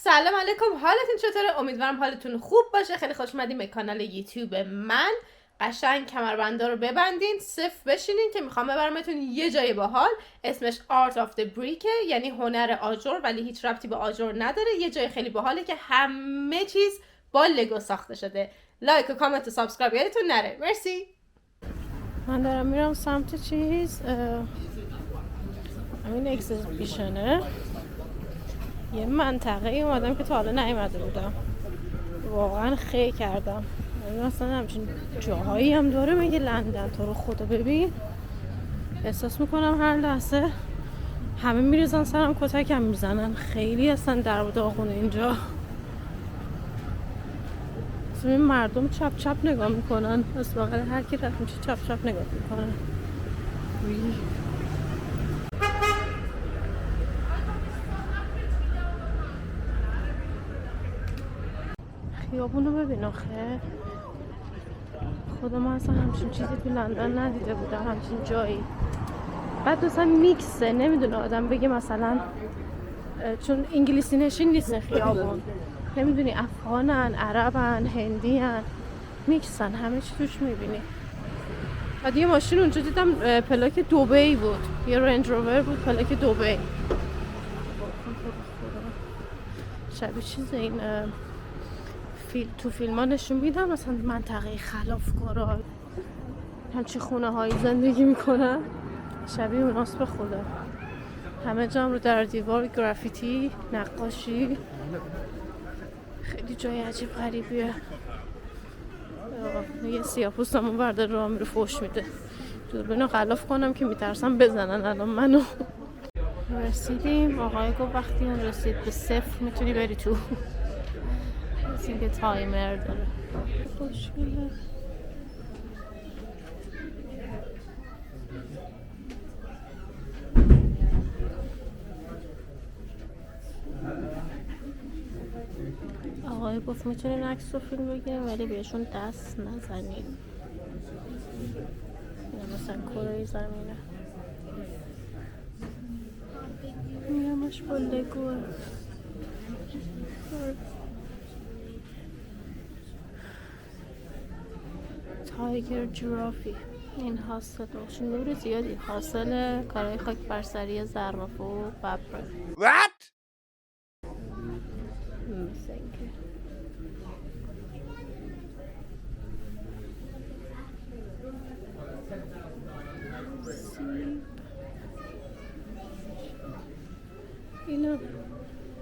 سلام علیکم، حالتون چطوره؟ امیدوارم حالتون خوب باشه. خیلی خوش اومدین به کانال یوتیوب من. قشنگ کمربندا رو ببندین، صف بشینین که میخوام ببرمتون یه جای باحال. اسمش Art of the Brick، یعنی هنر آجر، ولی هیچ ربطی به آجر نداره. یه جای خیلی باحاله که همه چیز با لگو ساخته شده. لایک و کامنت و سابسکرایب یادتون نره. مرسی. من دارم میرم سمت چیز همین اکزیبیشنه. یه منطقه اومدم که تا حالا نیومده بودم. واقعا خیلی کردم. مثلا همچین جاهایی هم داره مگه لندن؟ تو رو خدا ببین. احساس میکنم هر لحظه همه میریزن سرم کتکم میزنن. خیلی اصلا در و داغونه اینجا. اصلا این مردم چپ چپ نگاه میکنن. از بغل هر کی رفت میشه چپ چپ نگاه میکنن. خیابونو ببین آخه. خدا من اصلا همچین چیزی تو لندن ندیده بودم، همچین جایی. بعد مثلا میکسه، نمیدونه آدم بگه مثلا چون انگلیسی نشین نیست خیابون، نمیدونی افغانن، عربن، هندیان، میکسن، همه چی توش میبینی. بعد یه ماشین اونجا دیدم پلاک دبی بود، یه رنج روور بود پلاک دبی. شبیه چیز این تو فیلم ها نشون میدم، مثلا منطقه خلافکارا همچی خونه هایی زندگی میکنن، شبیه اوناست به خدا. همه جا هم رو در دیوار گرافیتی، نقاشی. خیلی جای عجیب غریبیه. یه سیاه‌پوست همون برده رو میره فوش میده. دوربینو غلاف کنم که میترسم بزنن الان منو. رسیدیم. آقای گفت وقتی اون رسید به 0 میتونی بری تو. این که تایمر داره. خوشگله. آقای گفت میتونین عکس و فیلم بگیریم ولی بهشون دست نزنیم. این مثلا کره زمینه. میامش با لگوه. تایگر جرافی. این حاصل نور زیادی حاصل کارهای خاک برسری زرافه و ببره. What؟ اینو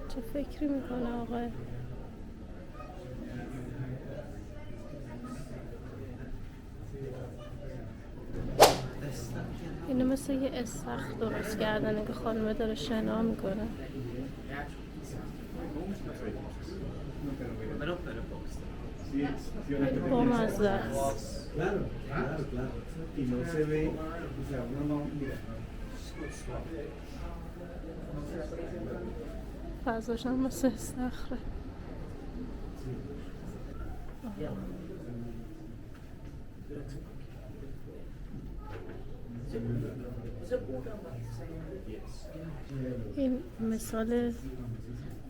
چه فکری میکنه آقای؟ اینو مثل یه استخر درست کردنه که خانمه داره شنا میکنه. با مزه است. فضاش هم مثل استخره. این مثال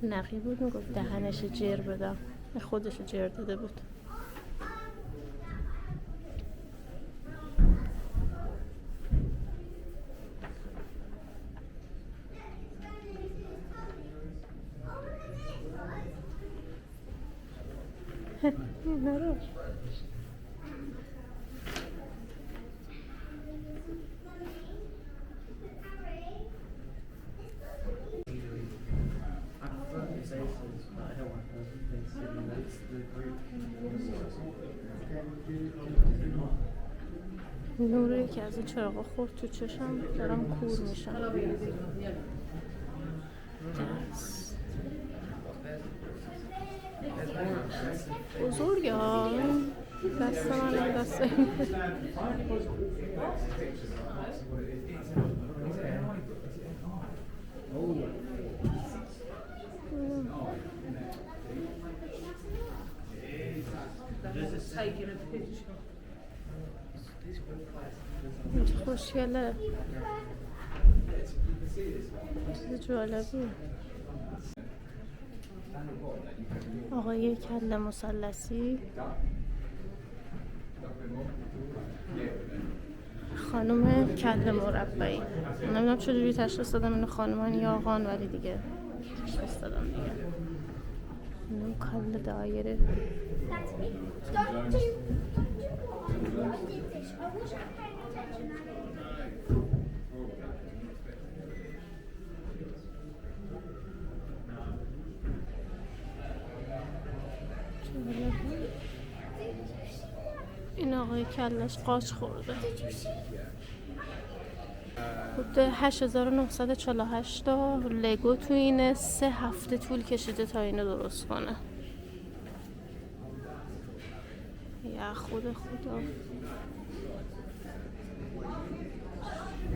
نقی بود، میگفت دهنش جر بدم، خودش جر داده بود. نرو. نوری که از این چراغا خورد تو چشم، دارم کور میشم. بزرگه ها. دست من هم دست خوشگله. چیز جالبی. آقای کله مثلثی، خانم کله مربعی. نمیدونم چجوری تشخیص دادم اینو خانمان یا آقان، ولی دیگه تشخیص دادم دیگه. اینم کله دایره. این آقای کلش قاچ خورده. حدود 8948 تا لگو تو اینه. 3 هفته طول کشیده تا اینو درست کنه. یا خدا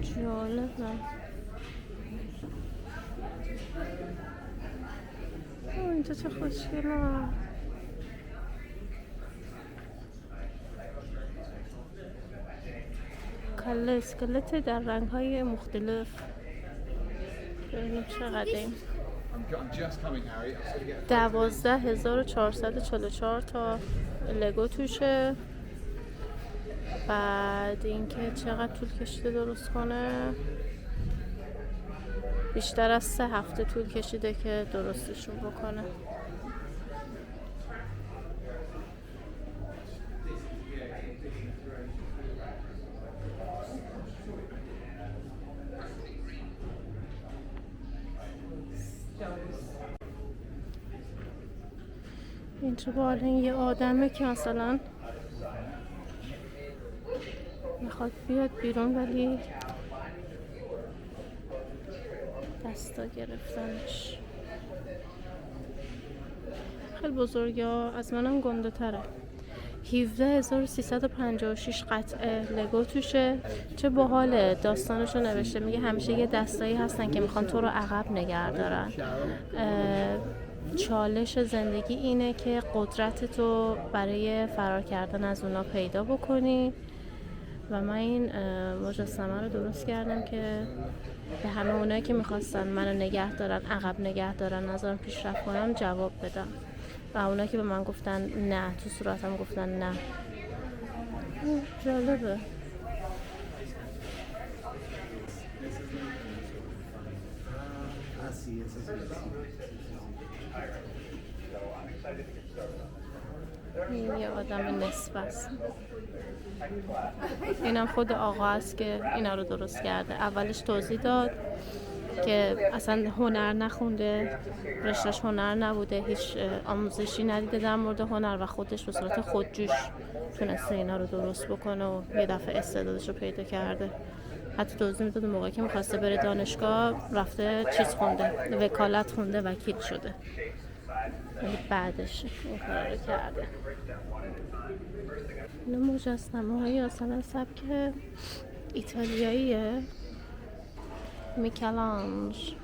جالبه. اینجا چه خوشگله. کله اسکلت در رنگ‌های مختلف. ببینیم چقدریم. 12444 تا لگو توشه. بعد اینکه چقدر طول کشیده درست کنه، بیشتر از 3 هفته طول کشیده که درستشون بکنه. اینجا بالا یه آدمه که مثلا میخواد بیاد بیرون ولی دستا گرفتنش. خیلی بزرگه، از منم گنده تره. 17356 قطعه لگو توشه. چه باحاله. داستانشو نوشته، میگه همیشه یه دستایی هستن که میخوان تو رو عقب نگه دارن. چالش زندگی اینه که قدرت تو برای فرار کردن از اونا پیدا بکنی و من این مجسمه رو درست کردم که به همه اونایی که میخواستن منو نگه دارن، عقب نگه دارن، نذارن پیشرفت کنم جواب بدم و اونایی که به من گفتن نه، تو صورتم گفتن نه. جالبه. این یه آدم نصف است. اینم خود آقا است که اینا رو درست کرده. اولش توضیح داد که اصلا هنر نخونده، رشتهش هنر نبوده، هیچ آموزشی ندیده در مورد هنر و خودش به صورت خودجوش تونسته اینا رو درست بکنه و یه دفعه استعدادش رو پیدا کرده. حتی توضیح میداد موقعی که میخواسته بره دانشگاه رفته چیز خونده، وکالت خونده، وکیل شده، ولی بعدش این کار رو کرده. این مجسمه های اصلا سبک ایتالیاییه، میکلانج،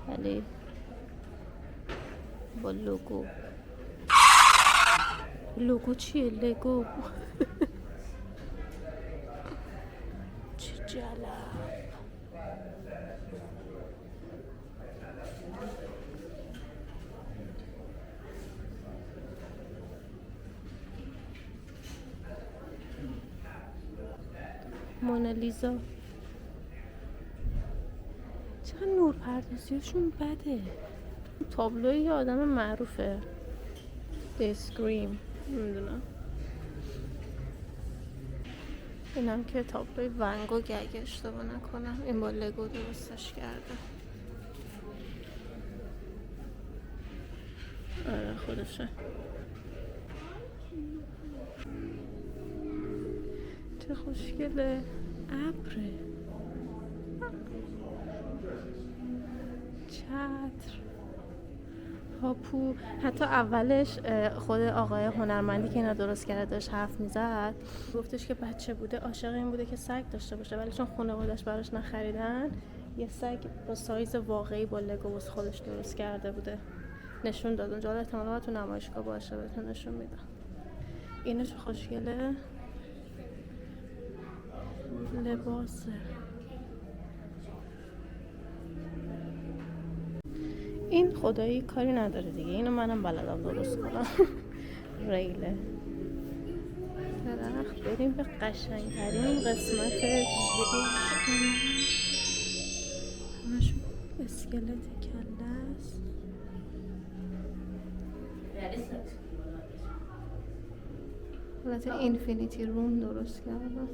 ولی با لوگو. لوگو چیه؟ لگو. چه جالب. مونالیزا. چقدر نورپردازیشون بده. تابلوی یه آدم معروفه، اسکریم، نمیدونم. اینم که تابلوی ون گوگ اگه اشتباه نکنم، این با لگو درستش کرده. آره خودشه. چه خوشگله. ابره، چتر، هاپو. حتی اولش خود آقای هنرمندی که اینا درست کرده داشت حرف میزد، گفتش که بچه بوده عاشق این بوده که سگ داشته باشه، ولی چون خانواده‌اش براش نخریدن یه سگ با سایز واقعی با لگو خودش درست کرده بوده. نشون داد اونجا، احتمالاً تو نمایشگاه باشه بهتون نشون میدم. اینو چه خوشگله. لباسه. این خدایی کاری نداره دیگه، اینو منم بلدم درست کنم. ریله درخت. بریم به قشنگترین قسمتش. همشون اسکلت کله است. حالت اینفینیتی روم درست کردم.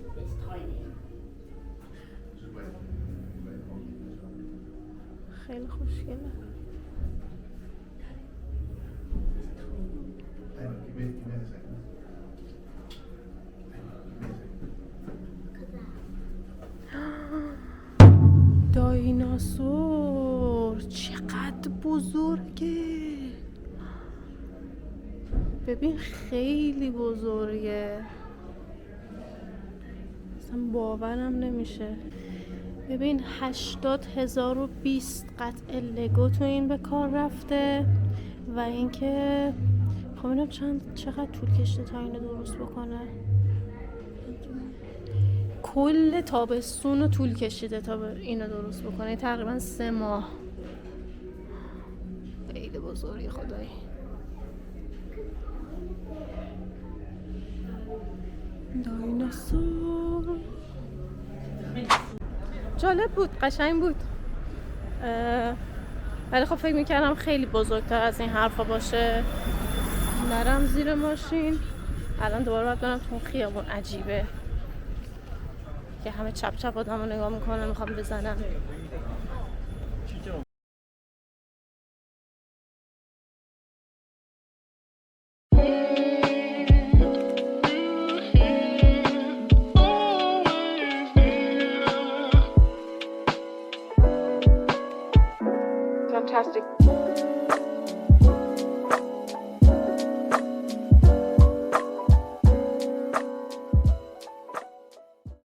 خیلی خوشگله. دایناسور چقدر بزرگه. ببین خیلی بزرگه، اصلا باورم نمیشه. ببین 80,020 قطعه لگو تو این به کار رفته و اینکه خب اینم چقدر طول کشته تا اینو درست بکنه. کل تابستون رو طول کشیده تا اینو درست بکنه، تقریبا 3 ماه. خیلی بزرگی خدایی. دایناسور جالب بود، قشنگ بود، ولی خب فکر میکردم خیلی بزرگتر از این حرفا باشه. نرم زیر ماشین. الان دوباره باید برم تو خیابون عجیبه که همه چپ چپ آدم رو نگاه میکنن، میخوام بزنم.